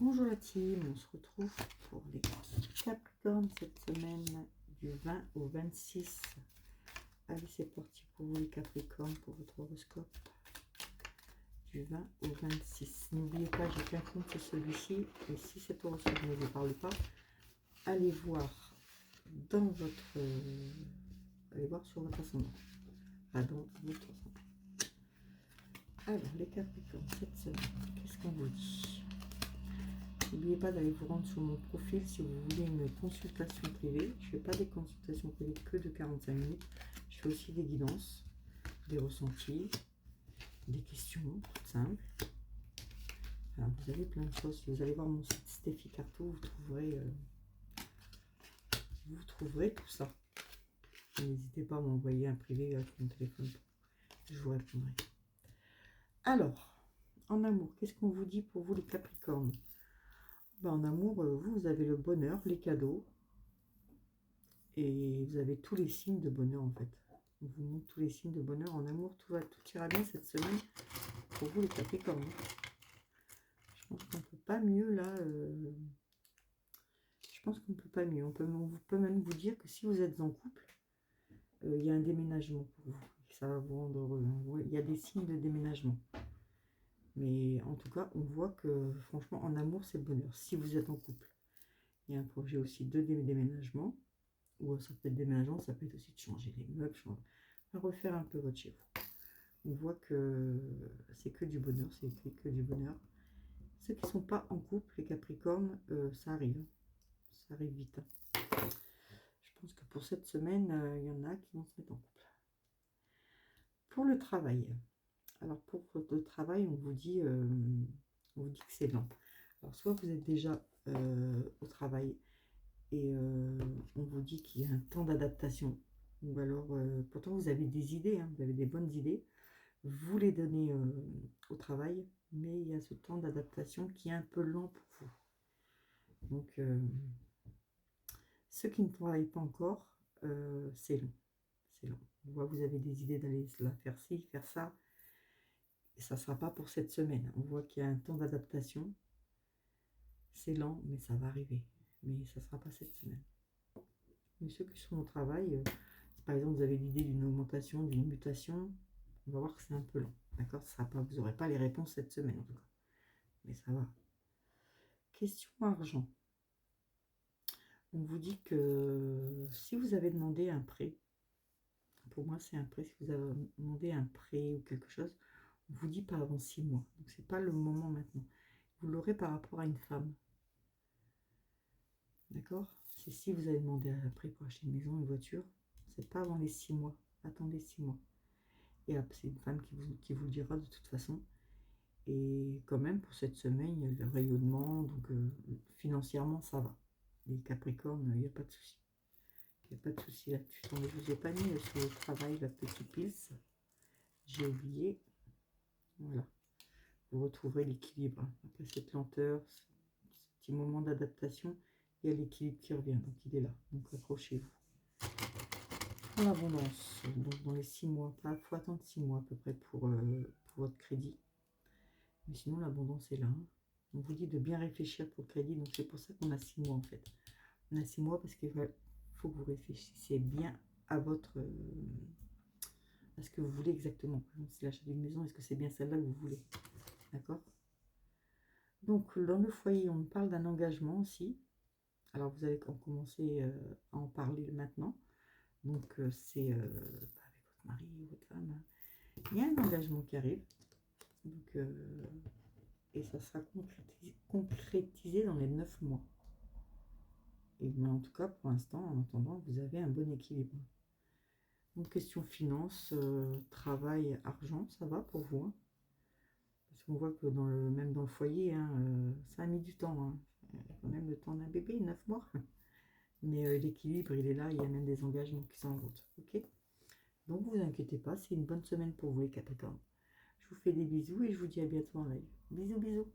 Bonjour la team, on se retrouve pour les Capricornes cette semaine du 20 au 26. Allez, c'est parti pour vous les Capricornes, pour votre horoscope du 20 au 26. N'oubliez pas, j'ai qu'un compte, c'est celui-ci. Et si cet horoscope ne vous parle pas, allez voir dans votre... allez voir sur votre ascendant. Ah, dans votre ascendant. Alors, les Capricornes, cette semaine, qu'est-ce qu'on vous dit? N'oubliez pas d'aller vous rendre sur mon profil si vous voulez une consultation privée. Je ne fais pas des consultations privées que de 45 minutes. Je fais aussi des guidances, des ressentis, des questions toutes simples. Alors, vous avez plein de choses. Si vous allez voir mon site Stéphie Carto, vous trouverez tout ça. N'hésitez pas à m'envoyer un privé avec mon téléphone. Je vous répondrai. Alors, en amour, qu'est-ce qu'on vous dit pour vous les Capricornes? En amour, vous avez le bonheur, les cadeaux. Et vous avez tous les signes de bonheur en fait. On vous montre tous les signes de bonheur en amour. Tout ira bien cette semaine pour vous les Capricornes. Je pense qu'on ne peut pas mieux là. Je pense qu'on ne peut pas mieux. On peut même vous dire que si vous êtes en couple, il y a un déménagement pour vous. Ça va vous rendre heureux. Hein. Il y a des signes de déménagement. Mais en tout cas, on voit que franchement, en amour, c'est le bonheur. Si vous êtes en couple, il y a un projet aussi de déménagement. Ou ça peut être déménagement, ça peut être aussi de changer les meubles, refaire un peu votre chez vous. On voit que c'est que du bonheur, c'est écrit que du bonheur. Ceux qui ne sont pas en couple, les Capricornes, ça arrive. Ça arrive vite. Je pense que pour cette semaine, il y en a qui vont se mettre en couple. Pour le travail. Alors pour le travail, on vous dit que c'est lent. Alors soit vous êtes déjà au travail et on vous dit qu'il y a un temps d'adaptation. Ou alors, pourtant vous avez des idées, hein, vous avez des bonnes idées. Vous les donnez au travail, mais il y a ce temps d'adaptation qui est un peu lent pour vous. Donc, ceux qui ne travaillent pas encore, c'est long. C'est long. On voit que vous avez des idées d'aller faire ci, faire ça. Et ça ne sera pas pour cette semaine. On voit qu'il y a un temps d'adaptation. C'est lent, mais ça va arriver. Mais ça ne sera pas cette semaine. Mais ceux qui sont au travail, par exemple, vous avez l'idée d'une augmentation, d'une mutation, on va voir que c'est un peu long. D'accord, vous n'aurez pas les réponses cette semaine en tout cas. Mais ça va. Question argent. On vous dit que si vous avez demandé un prêt, pour moi c'est un prêt, si vous avez demandé un prêt ou quelque chose, on vous dit pas avant 6 mois. Donc c'est pas le moment maintenant. Vous l'aurez par rapport à une femme. D'accord? C'est si vous avez demandé un prêt pour acheter une maison, une voiture, c'est pas avant les 6 mois. Attendez 6 mois. Et c'est une femme qui vous le dira de toute façon. Et quand même, pour cette semaine, il y a le rayonnement, donc financièrement, ça va. Les Capricornes, il n'y a pas de souci. Il n'y a pas de souci là-dessus. Je ne vous ai pas mis sur le travail la petite pils. J'ai oublié. Voilà. Vous retrouverez l'équilibre. Après cette lenteur, ce petit moment d'adaptation, il y a l'équilibre qui revient. Donc il est là. Donc accrochez-vous. Pour l'abondance, donc dans les 6 mois, il faut attendre 6 mois à peu près pour votre crédit. Mais sinon, l'abondance est là. Hein. On vous dit de bien réfléchir pour le crédit. Donc, c'est pour ça qu'on a 6 mois, en fait. On a 6 mois parce qu'il faut que vous réfléchissiez bien à à ce que vous voulez exactement. Par exemple, si l'achat d'une maison, est-ce que c'est bien celle-là que vous voulez? D'accord? Donc, dans le foyer, on parle d'un engagement aussi. Alors, vous allez commencer à en parler maintenant. Donc, c'est avec votre mari ou votre femme. Il y a un engagement qui arrive. Donc, et ça sera concrétisé dans les 9 mois. Et en tout cas, pour l'instant, en attendant, vous avez un bon équilibre. Donc, question finance, travail, argent, ça va pour vous. Hein, parce qu'on voit que même dans le foyer, hein, ça a mis du temps. Hein. Il y a quand même le temps d'un bébé, 9 mois. Mais l'équilibre, il est là, il y a même des engagements qui sont en route. Ok? Donc, vous inquiétez pas, c'est une bonne semaine pour vous les Capricornes. Je vous fais des bisous et je vous dis à bientôt en live. Bisous, bisous.